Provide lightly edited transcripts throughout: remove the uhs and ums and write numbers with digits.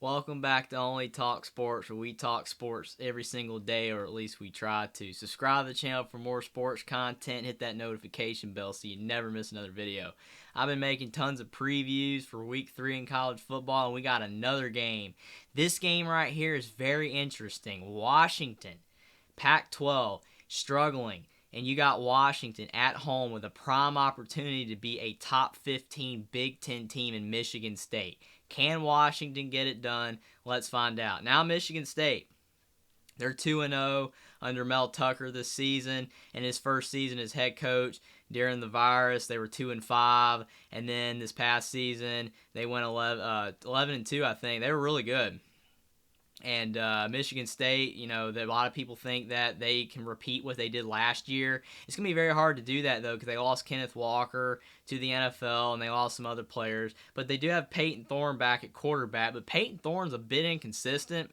Welcome back to Only Talk Sports, where we talk sports every single day, or at least we try to. Subscribe to the channel for more sports content. Hit that notification bell so you never miss another video. I've been making tons of previews for Week 3 in college football, and we got another game. This game right here is very interesting. Washington, Pac-12, struggling. And you got Washington at home with a prime opportunity to be a top 15 Big Ten team in Michigan State. Can Washington get it done? Let's find out. Now Michigan State, they're 2-0 under Mel Tucker this season. In his first season as head coach during the virus, they were 2-5. And then this past season, they went 11-2, I think. They were really good. And Michigan State, a lot of people think that they can repeat what they did last year. It's going to be very hard to do that, though, because they lost Kenneth Walker to the NFL, and they lost some other players. But they do have Peyton Thorne back at quarterback. But Peyton Thorne's a bit inconsistent.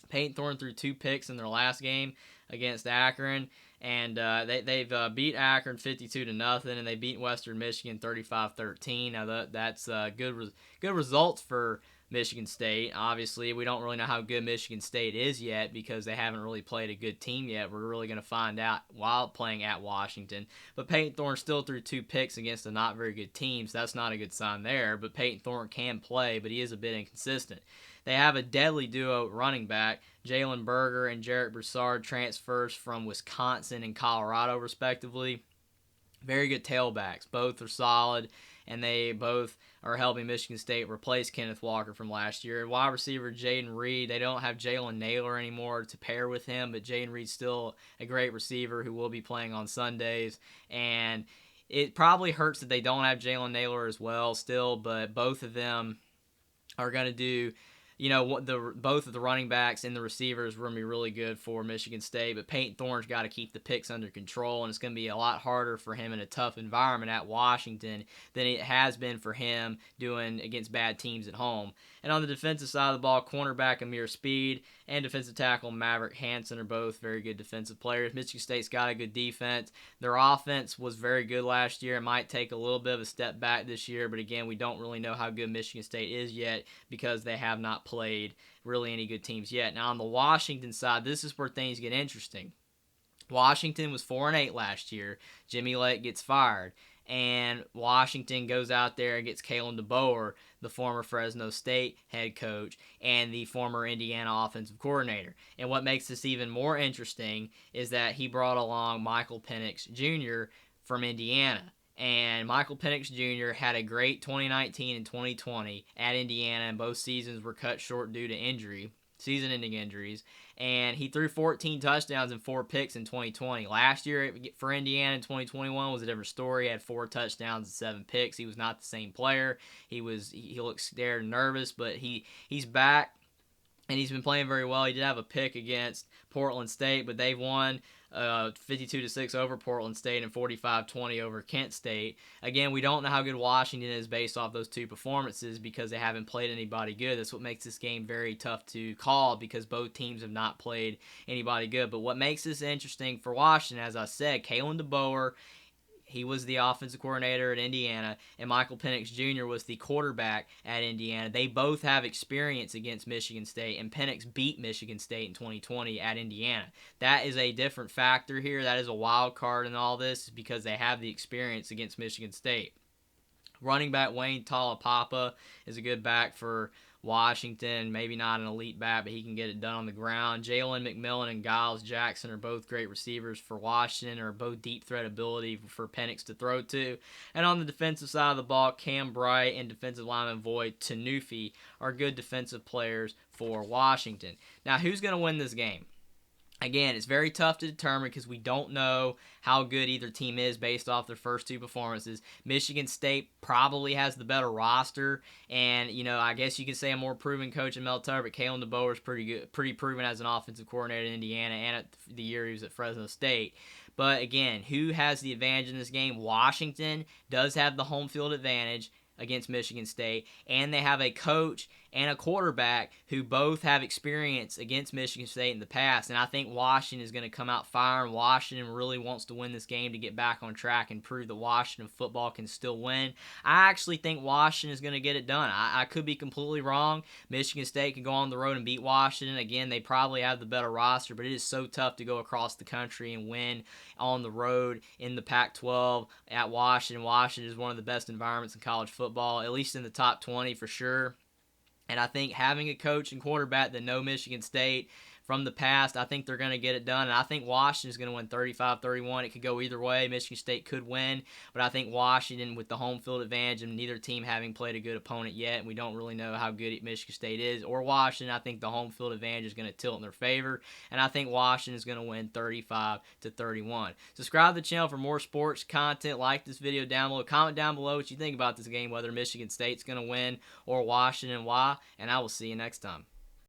Peyton Thorne threw 2 picks in their last game against Akron. And they've beat Akron 52-0, and they beat Western Michigan 35-13. Now, that's good results for Michigan State. Obviously, we don't really know how good Michigan State is yet because they haven't really played a good team yet. We're really going to find out while playing at Washington. But Peyton Thorne still threw 2 picks against a not very good team, so that's not a good sign there. But Peyton Thorne can play, but he is a bit inconsistent. They have a deadly duo running back, Jalen Berger and Jarek Broussard, transfers from Wisconsin and Colorado, respectively. Very good tailbacks. Both are solid, and they both are helping Michigan State replace Kenneth Walker from last year. Wide receiver Jaden Reed, they don't have Jalen Naylor anymore to pair with him, but Jaden Reed's still a great receiver who will be playing on Sundays. And it probably hurts that they don't have Jalen Naylor as well still, but both of them are going to do both of the running backs and the receivers are going to be really good for Michigan State, but Peyton Thorne's got to keep the picks under control, and it's going to be a lot harder for him in a tough environment at Washington than it has been for him doing against bad teams at home. And on the defensive side of the ball, cornerback Amir Speed and defensive tackle Maverick Hansen are both very good defensive players. Michigan State's got a good defense. Their offense was very good last year. It might take a little bit of a step back this year, but again, we don't really know how good Michigan State is yet because they have not played really any good teams yet. Now on the Washington side, this is where things get interesting. Washington was 4-8 last year. Jimmy Lake gets fired, and Washington goes out there and gets Kalen DeBoer, the former Fresno State head coach and the former Indiana offensive coordinator. And what makes this even more interesting is that he brought along Michael Penix Jr. from Indiana. And Michael Penix Jr. had a great 2019 and 2020 at Indiana, and both seasons were cut short due to season-ending injuries. And he threw 14 touchdowns and 4 picks in 2020. Last year for Indiana in 2021 was a different story. He had 4 touchdowns and 7 picks. He was not the same player. He looked scared and nervous, but he's back. And he's been playing very well. He did have a pick against Portland State, but they've won 52-6 over Portland State and 45-20 over Kent State. Again, we don't know how good Washington is based off those 2 performances because they haven't played anybody good. That's what makes this game very tough to call because both teams have not played anybody good. But what makes this interesting for Washington, as I said, Kalen DeBoer, he was the offensive coordinator at Indiana, and Michael Penix Jr. was the quarterback at Indiana. They both have experience against Michigan State, and Penix beat Michigan State in 2020 at Indiana. That is a different factor here. That is a wild card in all this because they have the experience against Michigan State. Running back Wayne Talapapa is a good back for Washington. Maybe not an elite back, but he can get it done on the ground. Jalen McMillan and Giles Jackson are both great receivers for Washington, or both deep threat ability for Penix to throw to. And on the defensive side of the ball, Cam Bright and defensive lineman Void Tanufi are good defensive players for Washington. Now, who's going to win this game? Again, it's very tough to determine because we don't know how good either team is based off their first 2 performances. Michigan State probably has the better roster, and I guess you could say a more proven coach in Mel Tucker, but Kalen DeBoer is pretty proven as an offensive coordinator in Indiana and at the year he was at Fresno State. But again, who has the advantage in this game? Washington does have the home field advantage against Michigan State, and they have a coach and a quarterback who both have experience against Michigan State in the past. And I think Washington is going to come out firing. Washington really wants to win this game to get back on track and prove that Washington football can still win. I actually think Washington is going to get it done. I could be completely wrong. Michigan State can go on the road and beat Washington. Again, they probably have the better roster, but it is so tough to go across the country and win on the road in the Pac-12 at Washington. Washington is one of the best environments in college football, at least in the top 20 for sure. And I think having a coach and quarterback that know Michigan State from the past, I think they're going to get it done. And I think Washington is going to win 35-31. It could go either way. Michigan State could win. But I think Washington, with the home field advantage and neither team having played a good opponent yet, and we don't really know how good Michigan State is, or Washington, I think the home field advantage is going to tilt in their favor. And I think Washington is going to win 35-31. Subscribe to the channel for more sports content. Like this video down below. Comment down below what you think about this game, whether Michigan State's going to win or Washington, and why. And I will see you next time.